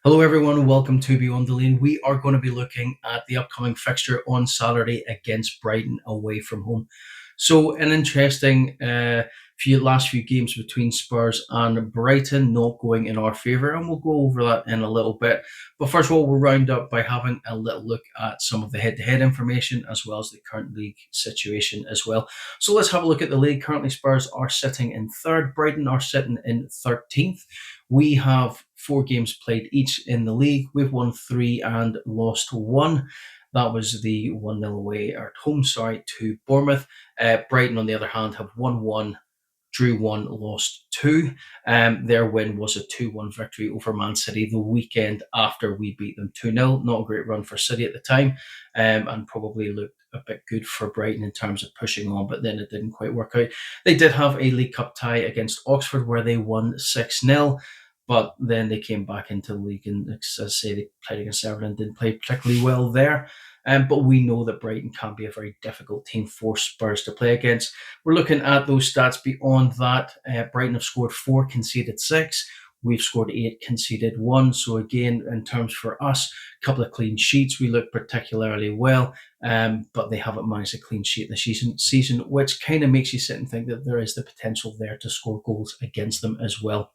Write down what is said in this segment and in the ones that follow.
Hello, everyone. Welcome to Beyond the Lane. We are going to be looking at the upcoming fixture on Saturday against Brighton away from home. So, an interesting last few games between Spurs and Brighton, not going in our favour, and we'll go over that in a little bit. But first of all, we'll round up by having a little look at some of the head-to-head information as well as the current league situation as well. So, let's have a look at the league. Currently, Spurs are sitting in third. Brighton are sitting in 13th. We have 4 games played each in the league. We've won 3 and lost 1. That was the 1-0 away at home, to Bournemouth. Brighton, on the other hand, have won 1, drew 1, lost 2. Their win was a 2-1 victory over Man City the weekend after we beat them 2-0. Not a great run for City at the time, and probably looked a bit good for Brighton in terms of pushing on, but then it didn't quite work out. They did have a League Cup tie against Oxford where they won 6-0. But then they came back into the league, and as I say, they played against Everton and didn't play particularly well there. But we know that Brighton can be a very difficult team for Spurs to play against. We're looking at those stats beyond that. Brighton have scored 4, conceded 6. We've scored 8, conceded 1. So again, in terms for us, a couple of clean sheets. We look particularly well, but they haven't managed a clean sheet this season, which kind of makes you sit and think that there is the potential there to score goals against them as well.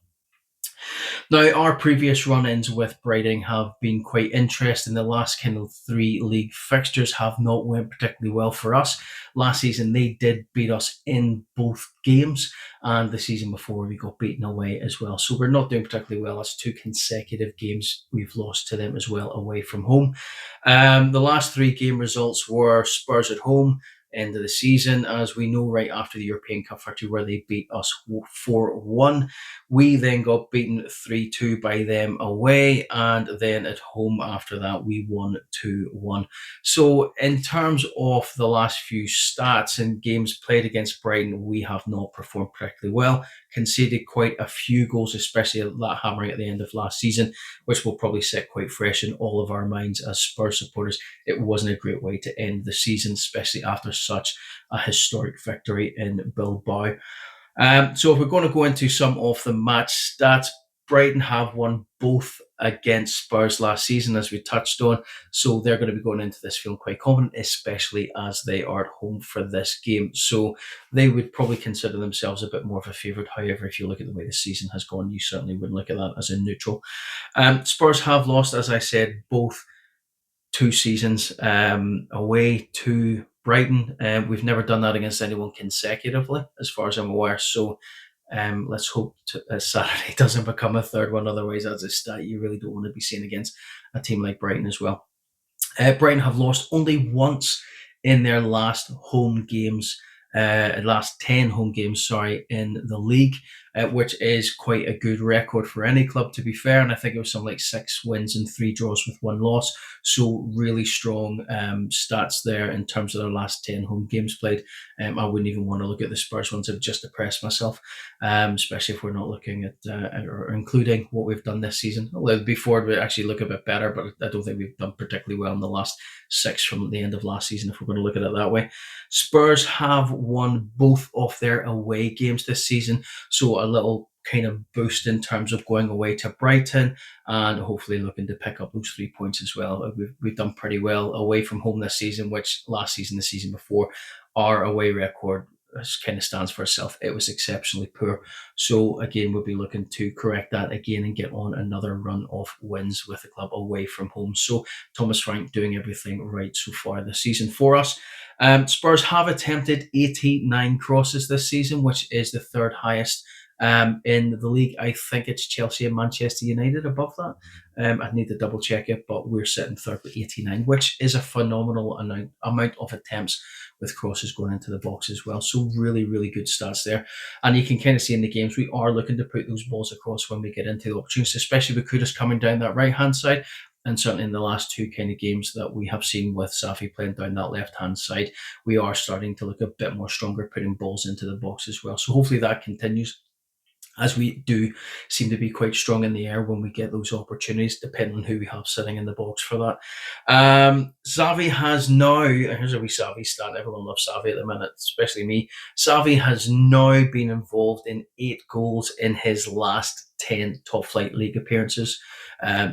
Now, our previous run-ins with Brighton have been quite interesting. The last kind of 3 league fixtures have not went particularly well for us. Last season, they did beat us in both games, and the season before, we got beaten away as well. So we're not doing particularly well. That's 2 consecutive games we've lost to them as well away from home. The last 3 game results were Spurs at home, end of the season, as we know, right after the European Cup victory where they beat us 4-1. We then got beaten 3-2 by them away, and then at home after that, we won 2-1. So in terms of the last few stats and games played against Brighton, we have not performed particularly well, conceded quite a few goals, especially that hammering at the end of last season, which will probably sit quite fresh in all of our minds as Spurs supporters. It wasn't a great way to end the season, especially after such a historic victory in Bilbao. So if we're going to go into some of the match stats, Brighton have won both against Spurs last season, as we touched on. So they're going to be going into this feeling quite confident, especially as they are at home for this game. So they would probably consider themselves a bit more of a favourite. However, if you look at the way the season has gone, you certainly wouldn't look at that as a neutral. Spurs have lost, as I said, both 2 seasons away to Brighton. We've never done that against anyone consecutively, as far as I'm aware. So let's hope Saturday doesn't become a third one. Otherwise, that's a stat you really don't want to be seeing against a team like Brighton as well. Brighton have lost only once in their last 10 home games, in the league, which is quite a good record for any club, to be fair. And I think it was something like 6 wins and 3 draws with 1 loss. So really strong stats there in terms of their last 10 home games played. I wouldn't even want to look at the Spurs ones. I've just depressed myself, especially if we're not looking at or including what we've done this season. Although before it would actually look a bit better, but I don't think we've done particularly well in the last 6 from the end of last season, if we're going to look at it that way. Spurs have won both of their away games this season, so a little kind of boost in terms of going away to Brighton and hopefully looking to pick up those 3 points as well. We've done pretty well away from home this season, which last season, the season before, our away record kind of stands for itself. It was exceptionally poor. So again, we'll be looking to correct that again and get on another run of wins with the club away from home. So Thomas Frank doing everything right so far this season for us. Spurs have attempted 89 crosses this season, which is the 3rd highest in the league. I think it's Chelsea and Manchester United above that. I need to double check it, but we're sitting 3rd with 89, which is a phenomenal amount of attempts with crosses going into the box as well. So really, really good stats there. And you can kind of see in the games, we are looking to put those balls across when we get into the opportunities, especially with Kudus coming down that right-hand side. And certainly in the last 2 kind of games that we have seen with Safi playing down that left-hand side, we are starting to look a bit more stronger, putting balls into the box as well. So hopefully that continues. as we do seem to be quite strong in the air when we get those opportunities, depending on who we have sitting in the box for that. Xavi has now, here's a wee Xavi stat. Everyone loves Xavi at the minute, especially me. Xavi has now been involved in 8 goals in his last 10 top flight league appearances.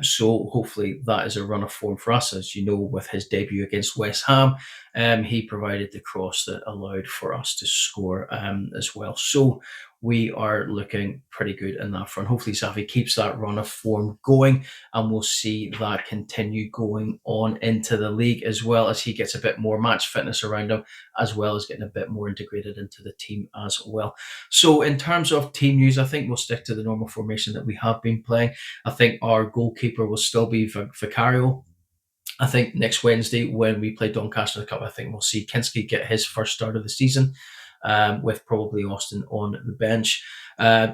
So hopefully that is a run of form for us. As you know, with his debut against West Ham, he provided the cross that allowed for us to score as well. So we are looking pretty good in that front. Hopefully, Xavi keeps that run of form going, and we'll see that continue going on into the league as well as he gets a bit more match fitness around him, as well as getting a bit more integrated into the team as well. So, in terms of team news, I think we'll stick to the normal formation that we have been playing. I think our goalkeeper will still be Vicario. I think next Wednesday when we play Doncaster in the Cup, I think we'll see Kinski get his first start of the season, with probably Austin on the bench.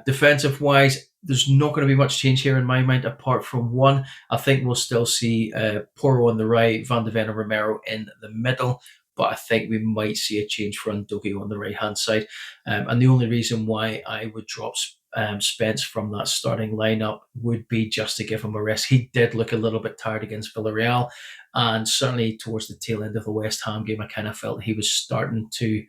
Defensive wise, there's not going to be much change here in my mind, apart from one. I think we'll still see Poro on the right, Van de Ven and Romero in the middle. But I think we might see a change for Ndogi on the right hand side. And the only reason why I would drop Spence from that starting lineup would be just to give him a rest. He did look a little bit tired against Villarreal, and certainly towards the tail end of the West Ham game, I kind of felt he was starting to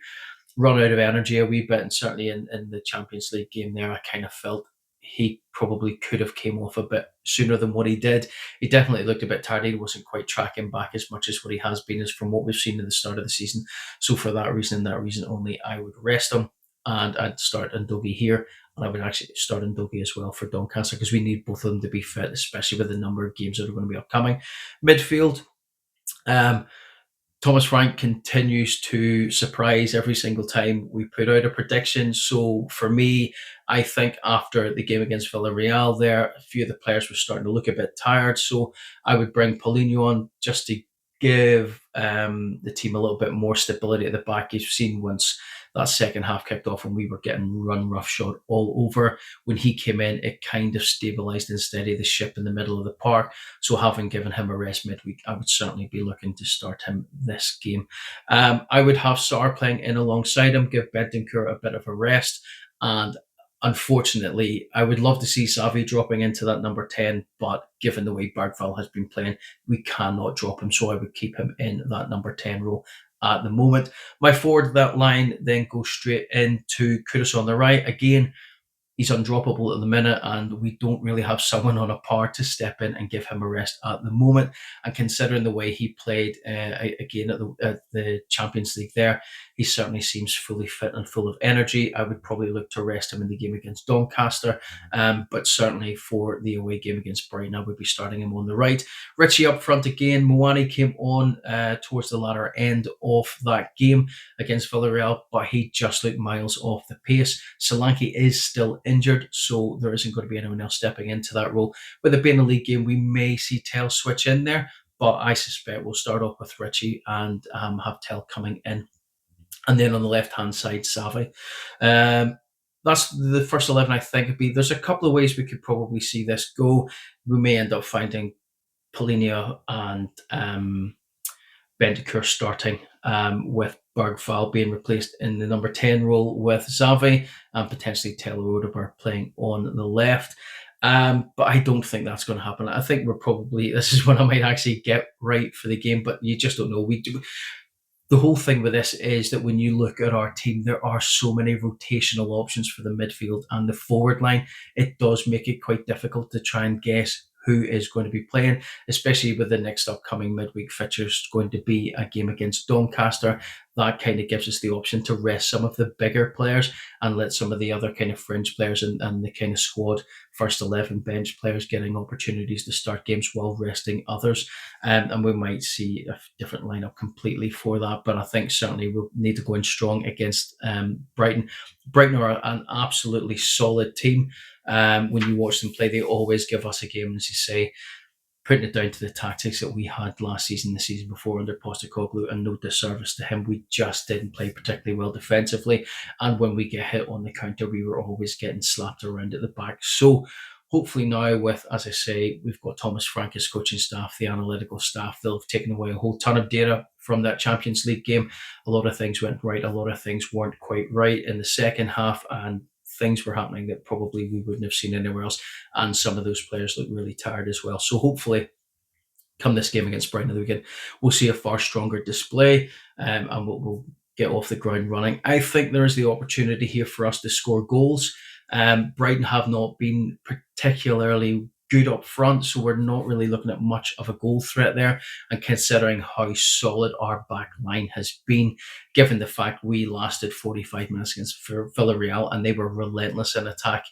run out of energy a wee bit. And certainly in the Champions League game there, I kind of felt he probably could have came off a bit sooner than what he did. He definitely looked a bit tired. He wasn't quite tracking back as much as what he has been as from what we've seen at the start of the season. So for that reason only, I would rest him and I'd start Ndogi here. And I would actually start Ndogi as well for Doncaster because we need both of them to be fit, especially with the number of games that are going to be upcoming. Midfield, um, Thomas Frank continues to surprise every single time we put out a prediction. So for me, I think after the game against Villarreal there, a few of the players were starting to look a bit tired. So I would bring Paulinho on just to give the team a little bit more stability at the back. You've seen once that second half kicked off and we were getting run roughshod all over. When he came in, it kind of stabilised and steadied the ship in the middle of the park. So having given him a rest midweek, I would certainly be looking to start him this game. I would have Sarr playing in alongside him, give Bentancur a bit of a rest. And unfortunately, I would love to see Xavi dropping into that number 10, but given the way Bergval has been playing, we cannot drop him. So I would keep him in that number 10 role at the moment. My forward that line then goes straight into Kudus on the right. Again, he's undroppable at the minute, and we don't really have someone on a par to step in and give him a rest at the moment. And considering the way he played again at the Champions League there, he certainly seems fully fit and full of energy. I would probably look to rest him in the game against Doncaster, but certainly for the away game against Brighton, I would be starting him on the right. Richie up front again. Moani came on towards the latter end of that game against Villarreal, but he just looked miles off the pace. Solanke is still injured, so there isn't going to be anyone else stepping into that role. With it being a league game, we may see Tell switch in there, but I suspect we'll start off with Richie and have Tell coming in. And then on the left-hand side, Savi. That's the first 11, I think. Would be. There's a couple of ways we could probably see this go. We may end up finding Polinia and Bentancur starting, with Bergval being replaced in the number 10 role with Xavi and potentially Taylor Odegaard playing on the left. But I don't think that's going to happen. I think this is when I might actually get right for the game, but you just don't know. The whole thing with this is that when you look at our team, there are so many rotational options for the midfield and the forward line. It does make it quite difficult to try and guess who is going to be playing, especially with the next upcoming midweek fixtures going to be a game against Doncaster. That kind of gives us the option to rest some of the bigger players and let some of the other kind of fringe players and the kind of squad first 11 bench players getting opportunities to start games while resting others. And we might see a different lineup completely for that. But I think certainly we'll need to go in strong against Brighton. Brighton are an absolutely solid team. When you watch them play, they always give us a game, as you say, putting it down to the tactics that we had last season, the season before under Postecoglou, and no disservice to him, we just didn't play particularly well defensively. And when we get hit on the counter, we were always getting slapped around at the back. So hopefully now with, as I say, we've got Thomas Frank's coaching staff, the analytical staff, they'll have taken away a whole ton of data from that Champions League game. A lot of things went right, a lot of things weren't quite right in the second half, and things were happening that probably we wouldn't have seen anywhere else. And some of those players look really tired as well. So hopefully, come this game against Brighton of the weekend, we'll see a far stronger display, and we'll get off the ground running. I think there is the opportunity here for us to score goals. Brighton have not been particularly good up front, so we're not really looking at much of a goal threat there. And considering how solid our back line has been, given the fact we lasted 45 minutes against Villarreal and they were relentless in attack,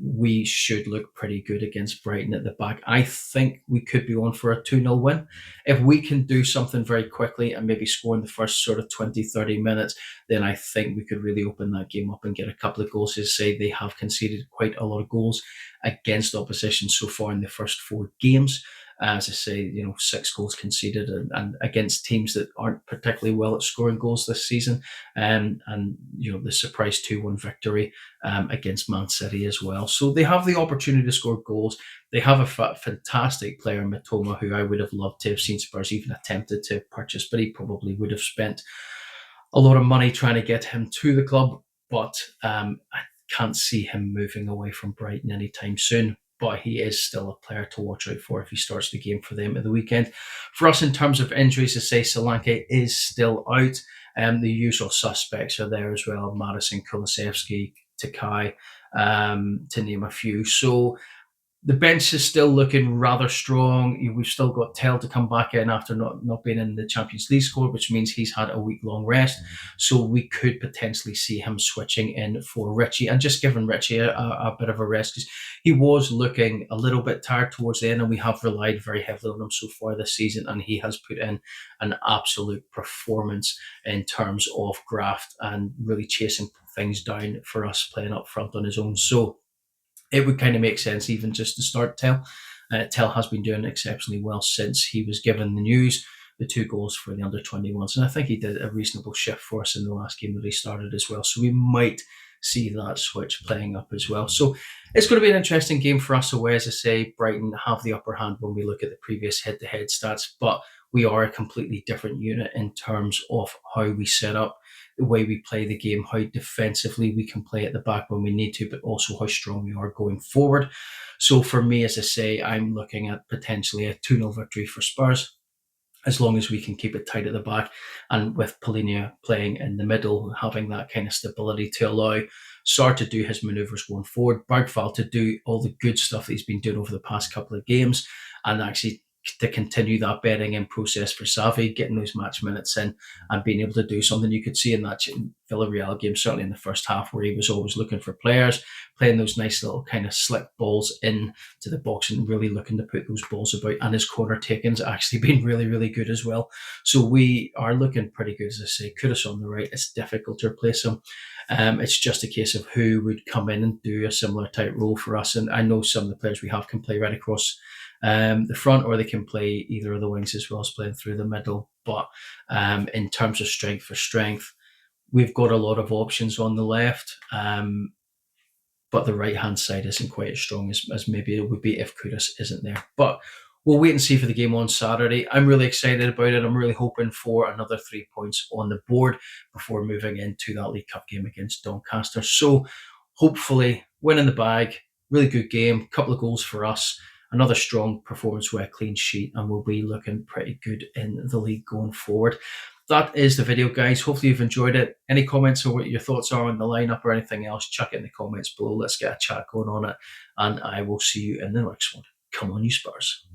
we should look pretty good against Brighton at the back. I think we could be on for a 2-0 win. If we can do something very quickly and maybe score in the first sort of 20, 30 minutes, then I think we could really open that game up and get a couple of goals. As I say, they have conceded quite a lot of goals against opposition so far in the first 4 games. As I say, 6 goals conceded, and against teams that aren't particularly well at scoring goals this season. And the surprise 2-1 victory against Man City as well. So they have the opportunity to score goals. They have a fantastic player, Matoma, who I would have loved to have seen Spurs even attempted to purchase, but he probably would have spent a lot of money trying to get him to the club. But I can't see him moving away from Brighton anytime soon. But he is still a player to watch out for if he starts the game for them at the weekend. For us, in terms of injuries, to say Solanke is still out. The usual suspects are there as well: Madison, Kulusevski, Takai, to name a few. So the bench is still looking rather strong. We've still got Tell to come back in after not being in the Champions League squad, which means he's had a week-long rest. So we could potentially see him switching in for Richie and just giving Richie a bit of a rest, because he was looking a little bit tired towards the end, and we have relied very heavily on him so far this season, and he has put in an absolute performance in terms of graft and really chasing things down for us playing up front on his own. So it would kind of make sense even just to start Tell. Tell has been doing exceptionally well since he was given the news, the 2 goals for the under-21s. And I think he did a reasonable shift for us in the last game that he started as well. So we might see that switch playing up as well. So it's going to be an interesting game for us away. As I say, Brighton have the upper hand when we look at the previous head-to-head stats, but we are a completely different unit in terms of how we set up, the way we play the game, how defensively we can play at the back when we need to, but also how strong we are going forward. So for me, as I say, I'm looking at potentially a 2-0 victory for Spurs, as long as we can keep it tight at the back, and with Polinia playing in the middle, having that kind of stability to allow Sarr to do his manoeuvres going forward, Bergvall to do all the good stuff that he's been doing over the past couple of games, and actually to continue that bedding in process for Savi, getting those match minutes in and being able to do something. You could see in that Villarreal game, certainly in the first half, where he was always looking for players, playing those nice little kind of slick balls in to the box and really looking to put those balls about. And his corner taking's actually been really, really good as well. So we are looking pretty good, as I say. Kudus on the right, it's difficult to replace him. It's just a case of who would come in and do a similar type role for us. And I know some of the players we have can play right across the front, or they can play either of the wings as well as playing through the middle. But in terms of strength for strength, we've got a lot of options on the left, but the right-hand side isn't quite as strong as maybe it would be if Kudus isn't there. But we'll wait and see for the game on Saturday. I'm really excited about it. I'm really hoping for another 3 points on the board before moving into that League Cup game against Doncaster. So hopefully, win in the bag, really good game, couple of goals for us, another strong performance with a clean sheet, and we'll be looking pretty good in the league going forward. That is the video, guys. Hopefully you've enjoyed it. Any comments or what your thoughts are on the lineup or anything else, chuck it in the comments below. Let's get a chat going on it, and I will see you in the next one. Come on, you Spurs.